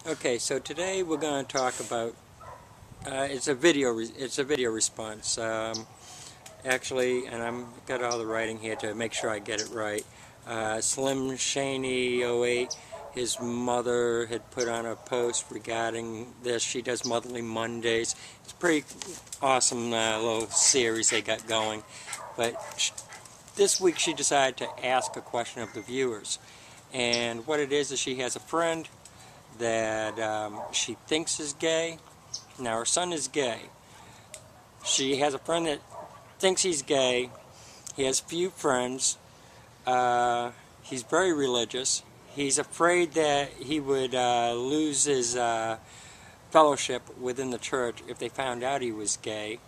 Okay, so today we're going to talk about it's a video response. Actually, and I've got all the writing here to make sure I get it right. Slim Shaneyo8, his mother had put on a post regarding this. She does Motherly Mondays. It's a pretty awesome little series they got going. But this week she decided to ask a question of the viewers. And what it is she has a friend that she thinks is gay. Now her son is gay. She has a friend that thinks he's gay. He has few friends. He's very religious. He's afraid that he would lose his fellowship within the church if they found out he was gay.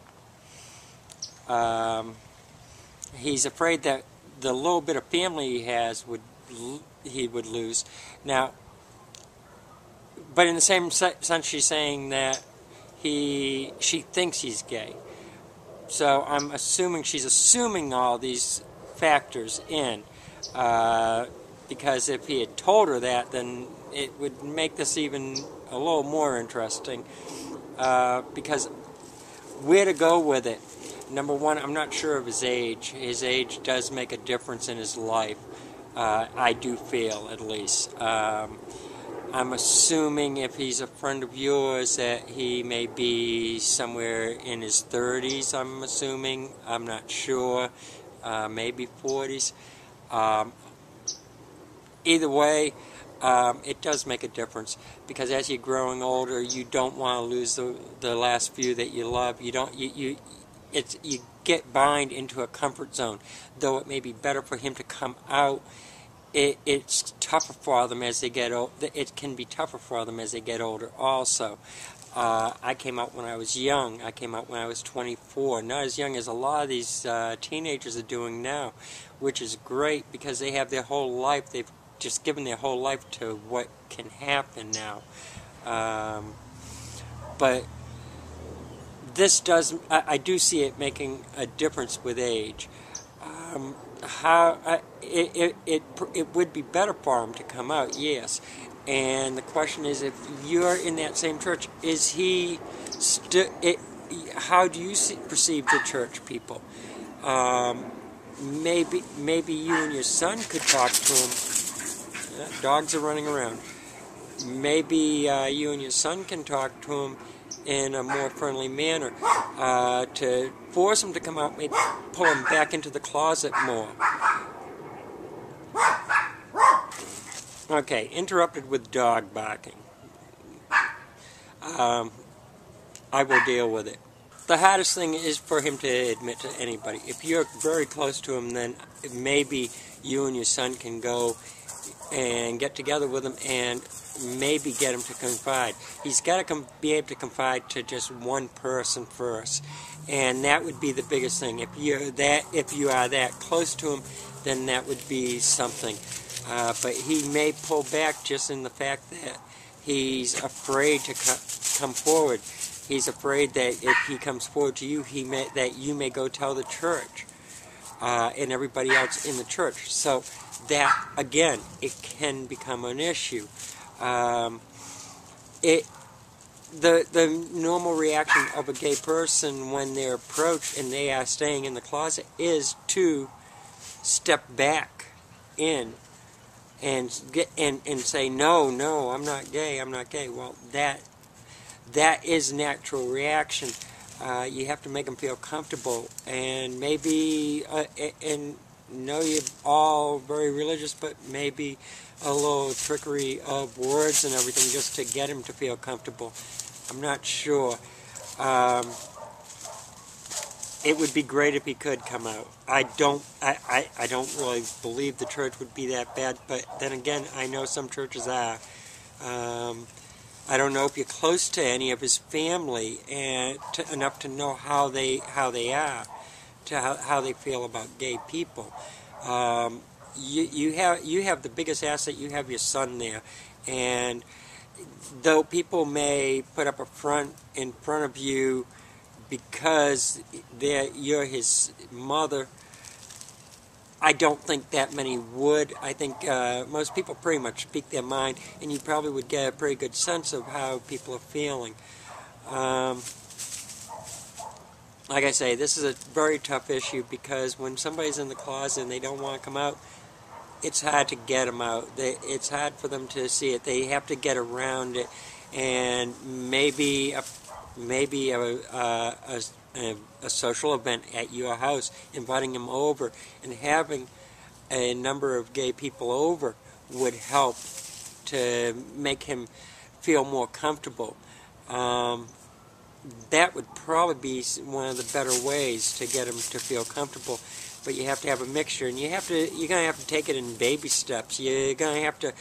He's afraid that the little bit of family he has he would lose. Now, but in the same sense, she's saying that she thinks he's gay. So I'm assuming she's assuming all these factors in, because if he had told her that, then it would make this even a little more interesting. Because where to go with it? Number one, I'm not sure of his age. His age does make a difference in his life. I do feel, at least. I'm assuming if he's a friend of yours that he may be somewhere in his 30s, I'm assuming. I'm not sure. Maybe 40s. Either way, it does make a difference, because as you're growing older, you don't want to lose the last few that you love. You get bind into a comfort zone. Though it may be better for him to come out, it's tougher for them as they get old. It can be tougher for them as they get older also. I came out when I was young. I came out when I was 24. Not as young as a lot of these teenagers are doing now, which is great because they have their whole life. They've just given their whole life to what can happen now. But this does, I do see it making a difference with age. It would be better for him to come out, yes. And the question is, if you're in that same church, is he how do you perceive the church people? Maybe you and your son could talk to him. Dogs are running around. Maybe you and your son can talk to him in a more friendly manner, to force him to come out, maybe pull him back into the closet more. Okay, interrupted with dog barking. I will deal with it. The hardest thing is for him to admit to anybody. If you're very close to him, then maybe you and your son can go and get together with him and maybe get him to confide. He's got to be able to confide to just one person first, and that would be the biggest thing. If you are that close to him, then that would be something. But he may pull back just in the fact that he's afraid to come forward. He's afraid that if he comes forward to you, that you may go tell the church and everybody else in the church. So that, again, it can become an issue. The normal reaction of a gay person when they're approached and they are staying in the closet is to step back in and say, no, I'm not gay. Well, that is natural reaction. You have to make them feel comfortable, and maybe and know you're all very religious, but maybe a little trickery of words and everything just to get him to feel comfortable. I'm not sure. It would be great if he could come out. I don't really believe the church would be that bad, but then again, I know some churches are. I don't know if you're close to any of his family and enough to know how they are, how they feel about gay people. You have the biggest asset. You have your son there, and though people may put up a front in front of you because you're his mother, I don't think that many would. I think most people pretty much speak their mind, and you probably would get a pretty good sense of how people are feeling. Like I say, this is a very tough issue because when somebody's in the closet and they don't want to come out, it's hard to get them out. It's hard for them to see it. They have to get around it, and maybe a social event at your house, inviting them over and having a number of gay people over would help to make him feel more comfortable. That would probably be one of the better ways to get him to feel comfortable. But you have to have a mixture, and you're going to have to take it in baby steps. You're going to have to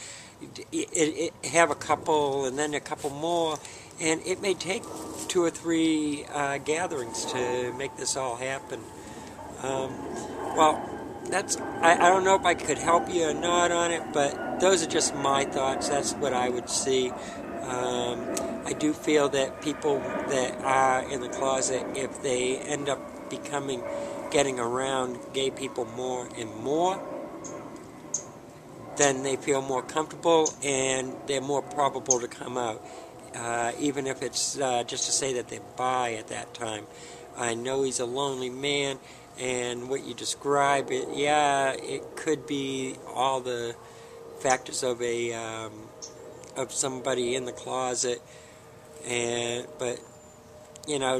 have a couple and then a couple more, and it may take 2 or 3 gatherings to make this all happen. Well, I don't know if I could help you or not on it, but those are just my thoughts. That's what I would see. I do feel that people that are in the closet, if they end up getting around gay people more and more, then they feel more comfortable and they're more probable to come out, even if it's just to say that they're bi at that time. I know he's a lonely man, and what you describe, it could be all the factors of of somebody in the closet, but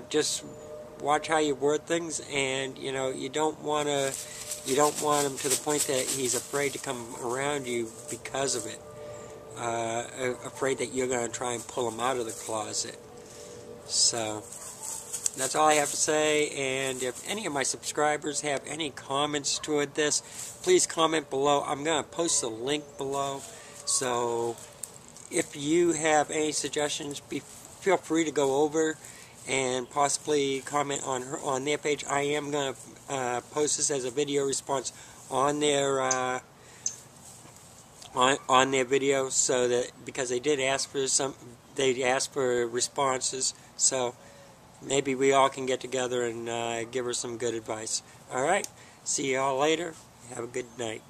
just watch how you word things, and you don't want him to the point that he's afraid to come around you because of it, afraid that you're going to try and pull him out of the closet. So that's all I have to say, and if any of my subscribers have any comments toward this, please comment below. I'm going to post a link below, so if you have any suggestions, feel free to go over and possibly comment on their page. I am going to post this as a video response on their on their video, so that because they did ask for responses, so maybe we all can get together and give her some good advice. All right, see you all later. Have a good night.